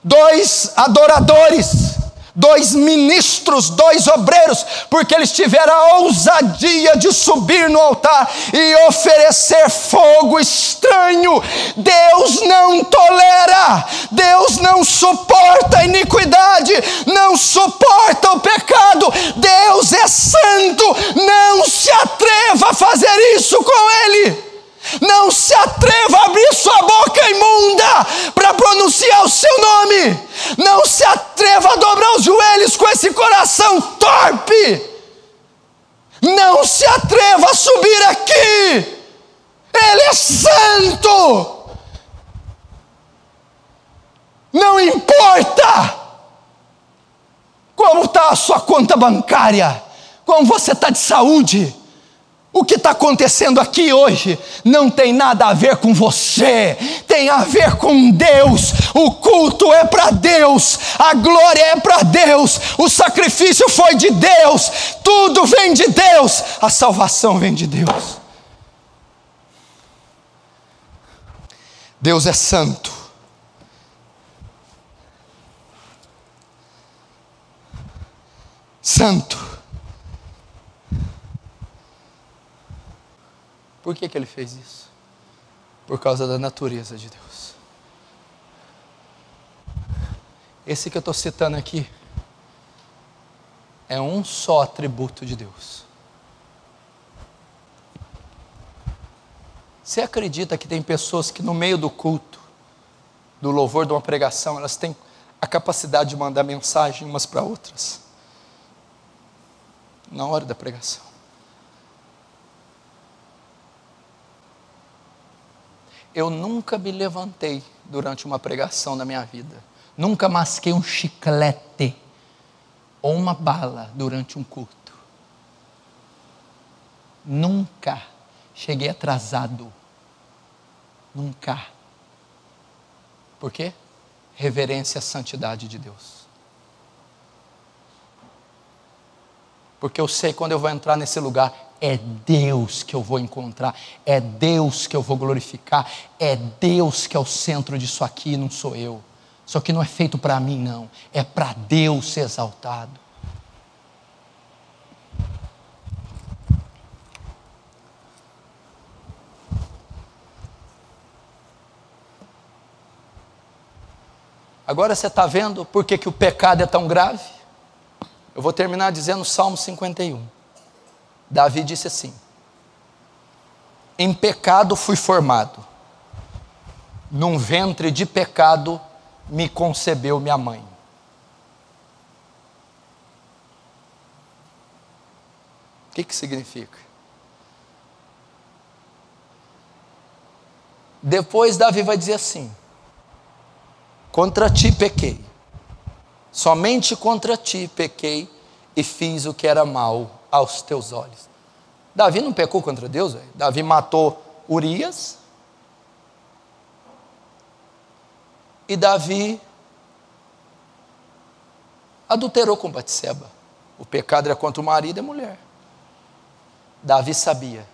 2 adoradores, 2 ministros, 2 obreiros, porque eles tiveram a ousadia de subir no altar e oferecer fogo estranho. Deus não tolera, Deus não suporta a iniquidade, não suporta o pecado. Deus é santo, não se atreva a fazer isso com Ele. Não se atreva a abrir sua boca imunda para pronunciar o seu nome. Não se atreva a dobrar os joelhos com esse coração torpe. Não se atreva a subir aqui. Ele é santo. Não importa como está a sua conta bancária, como você está de saúde. O que está acontecendo aqui hoje não tem nada a ver com você, tem a ver com Deus. O culto é para Deus, a glória é para Deus, o sacrifício foi de Deus, tudo vem de Deus, a salvação vem de Deus. Deus é santo. Santo. Por que ele fez isso? Por causa da natureza de Deus. Esse que eu estou citando aqui é um só atributo de Deus. Você acredita que tem pessoas que no meio do culto, do louvor, de uma pregação, elas têm a capacidade de mandar mensagem umas para outras? Na hora da pregação. Eu nunca me levantei durante uma pregação na minha vida. Nunca masquei um chiclete ou uma bala durante um culto. Nunca cheguei atrasado. Nunca. Por quê? Reverência à santidade de Deus. Porque eu sei quando eu vou entrar nesse lugar, é Deus que eu vou encontrar, é Deus que eu vou glorificar, é Deus que é o centro disso aqui, não sou eu. Só que não é feito para mim não, é para Deus ser exaltado. Agora você está vendo por que o pecado é tão grave? Eu vou terminar dizendo o Salmo 51. Davi disse assim: em pecado fui formado, num ventre de pecado me concebeu minha mãe. O que significa? Depois Davi vai dizer assim: contra ti pequei, somente contra ti pequei e fiz o que era mal aos teus olhos. Davi não pecou contra Deus, véio. Davi matou Urias e Davi adulterou com Batseba. O pecado era contra o marido e a mulher. Davi sabia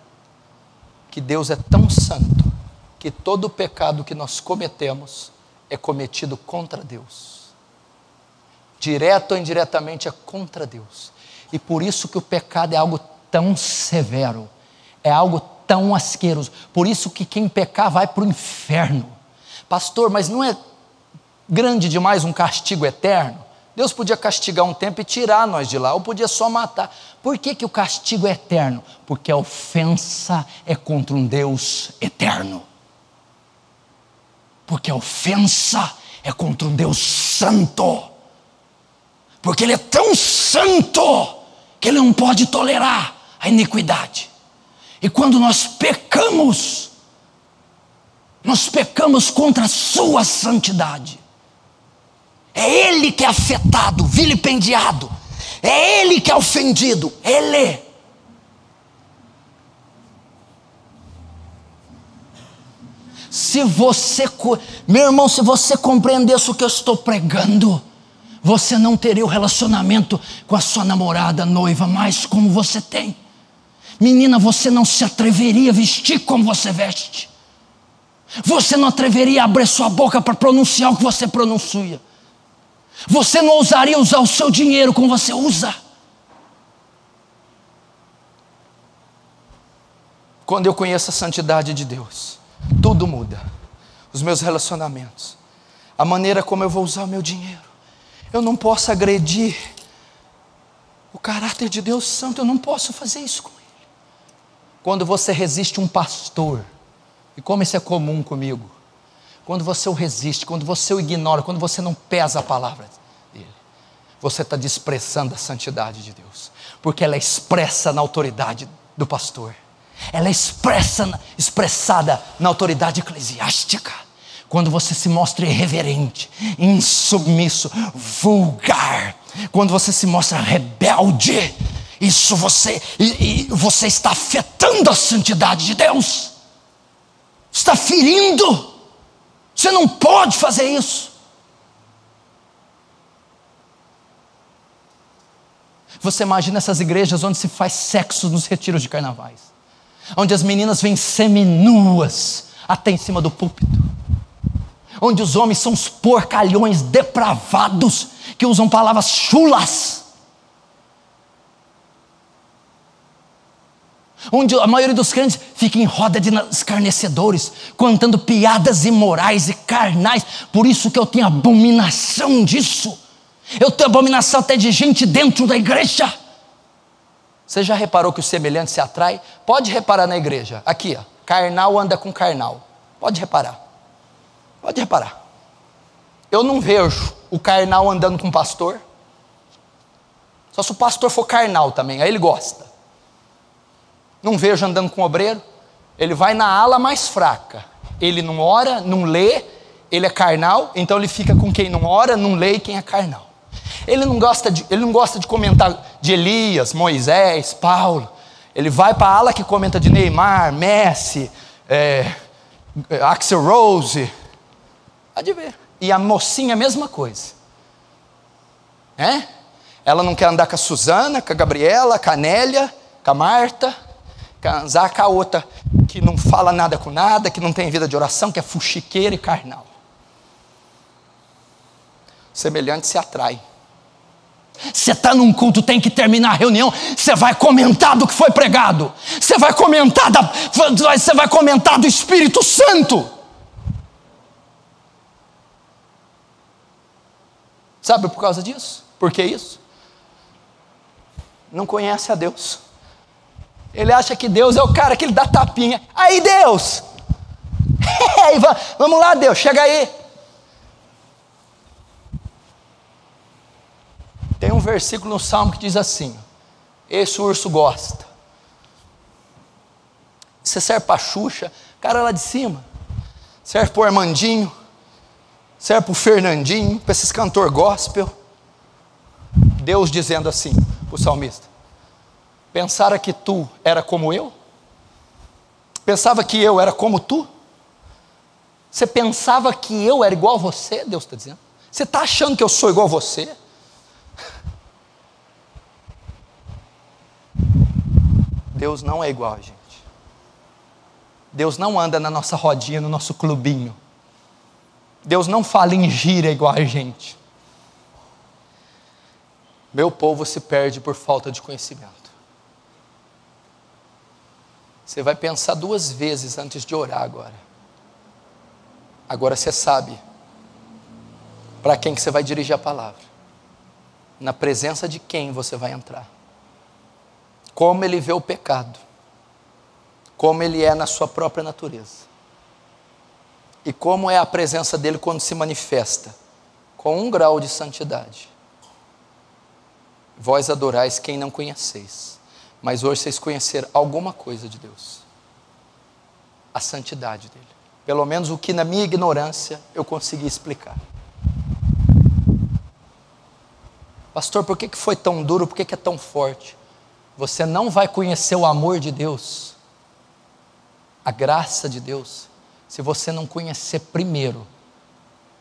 que Deus é tão santo que todo o pecado que nós cometemos é cometido contra Deus. Direto ou indiretamente é contra Deus. E por isso que o pecado é algo tão severo, é algo tão asqueroso. Por isso que quem pecar vai para o inferno. Pastor, mas não é grande demais um castigo eterno? Deus podia castigar um tempo e tirar nós de lá, ou podia só matar. Por que o castigo é eterno? Porque a ofensa é contra um Deus eterno. Porque a ofensa é contra um Deus santo. Porque Ele é tão santo que Ele não pode tolerar a iniquidade. E quando nós pecamos contra a sua santidade. É Ele que é afetado, vilipendiado. É Ele que é ofendido. Ele. Meu irmão, se você compreendesse o que eu estou pregando, você não teria o relacionamento com a sua namorada, noiva, mais como você tem. Menina, você não se atreveria a vestir como você veste. Você não atreveria a abrir sua boca para pronunciar o que você pronuncia. Você não ousaria usar o seu dinheiro como você usa. Quando eu conheço a santidade de Deus, tudo muda. Os meus relacionamentos, a maneira como eu vou usar o meu dinheiro. Eu não posso agredir o caráter de Deus santo, eu não posso fazer isso com Ele. Quando você resiste um pastor, e como isso é comum comigo, quando você o resiste, quando você o ignora, quando você não pesa a palavra dele, você está desprezando a santidade de Deus, porque ela é expressa na autoridade do pastor, ela é expressada na autoridade eclesiástica. Quando você se mostra irreverente, insubmisso, vulgar, quando você se mostra rebelde Isso você está afetando a santidade de Deus. Está ferindo. Você não pode fazer isso. Você imagina essas igrejas onde se faz sexo nos retiros de carnavais, onde as meninas vêm seminuas até em cima do púlpito, onde os homens são os porcalhões depravados que usam palavras chulas, onde a maioria dos crentes fica em roda de escarnecedores, contando piadas imorais e carnais. Por isso que eu tenho abominação disso. Eu tenho abominação até de gente dentro da igreja. Você já reparou que o semelhante se atrai? Pode reparar na igreja, aqui ó, carnal anda com carnal, pode reparar, pode reparar. Eu não vejo o carnal andando com o pastor, só se o pastor for carnal também, aí ele gosta. Não vejo andando com o obreiro, ele vai na ala mais fraca, ele não ora, não lê, ele é carnal, então ele fica com quem não ora, não lê e quem é carnal. Ele não gosta de comentar de Elias, Moisés, Paulo. Ele vai para a ala que comenta de Neymar, Messi, Axl Rose. Pode ver. E a mocinha a mesma coisa. Ela não quer andar com a Suzana, com a Gabriela, com a Nélia, com a Marta, casar com a outra que não fala nada com nada, que não tem vida de oração, que é fuxiqueira e carnal. Semelhante se atrai. Você está num culto, tem que terminar a reunião, você vai comentar do que foi pregado, você vai comentar do Espírito Santo. Sabe por causa disso? Por que isso? Não conhece a Deus. Ele acha que Deus é o cara que ele dá tapinha. Aí Deus, vamos lá Deus, chega aí. Tem um versículo no Salmo que diz assim: esse urso gosta. Você serve para a Xuxa, cara lá de cima, serve para o Armandinho, serve para o Fernandinho, para esses cantor gospel. Deus dizendo assim para o salmista: pensara que tu era como eu? Pensava que eu era como tu? Você pensava que eu era igual a você? Deus está dizendo. Você está achando que eu sou igual a você? Deus não é igual a gente. Deus não anda na nossa rodinha, no nosso clubinho. Deus não fala em gíria igual a gente. Meu povo se perde por falta de conhecimento. Você vai pensar 2 vezes antes de orar agora. Agora você sabe para quem que você vai dirigir a palavra. Na presença de quem você vai entrar. Como ele vê o pecado, como ele é na sua própria natureza, e como é a presença dele quando se manifesta, com 1 grau de santidade. Vós adorais quem não conheceis, mas hoje vocês conheceram alguma coisa de Deus, a santidade dele, pelo menos o que na minha ignorância eu consegui explicar. Pastor, por que foi tão duro, por que é tão forte? Você não vai conhecer o amor de Deus, a graça de Deus, se você não conhecer primeiro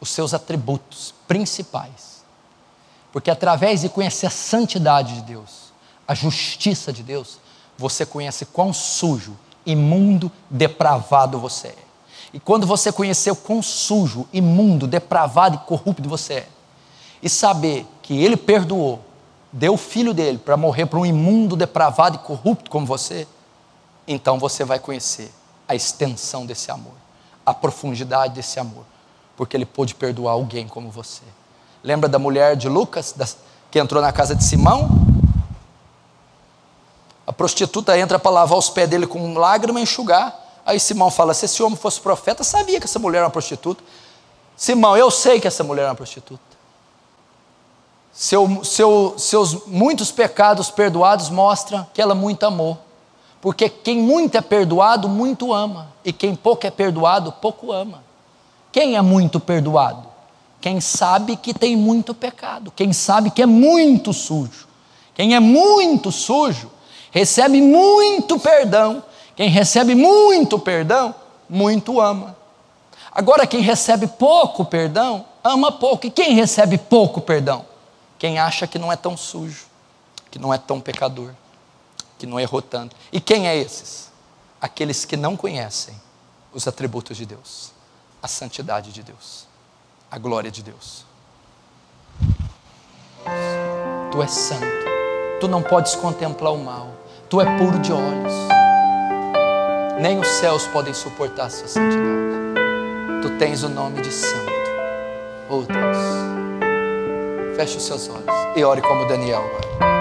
os seus atributos principais. Porque através de conhecer a santidade de Deus, a justiça de Deus, você conhece quão sujo, imundo, depravado você é. E quando você conhecer o quão sujo, imundo, depravado e corrupto você é, e saber que Ele perdoou, deu o filho dele para morrer para um imundo, depravado e corrupto como você, então você vai conhecer a extensão desse amor, a profundidade desse amor, porque ele pôde perdoar alguém como você. Lembra da mulher de Lucas, que entrou na casa de Simão? A prostituta entra para lavar os pés dele com lágrima e enxugar. Aí Simão fala: se esse homem fosse profeta, sabia que essa mulher era uma prostituta. Simão, eu sei que essa mulher é uma prostituta. Seus muitos pecados perdoados mostram que ela muito amou. Porque quem muito é perdoado, muito ama. E quem pouco é perdoado, pouco ama. Quem é muito perdoado? Quem sabe que tem muito pecado. Quem sabe que é muito sujo. Quem é muito sujo, recebe muito perdão. Quem recebe muito perdão, muito ama. Agora, quem recebe pouco perdão, ama pouco. E quem recebe pouco perdão? Quem acha que não é tão sujo, que não é tão pecador, que não errou tanto. E quem é esses? Aqueles que não conhecem os atributos de Deus, a santidade de Deus, a glória de Deus. Tu és santo, tu não podes contemplar o mal, tu é puro de olhos, nem os céus podem suportar a sua santidade. Tu tens o nome de santo. Oh Deus, feche os seus olhos e ore como Daniel agora.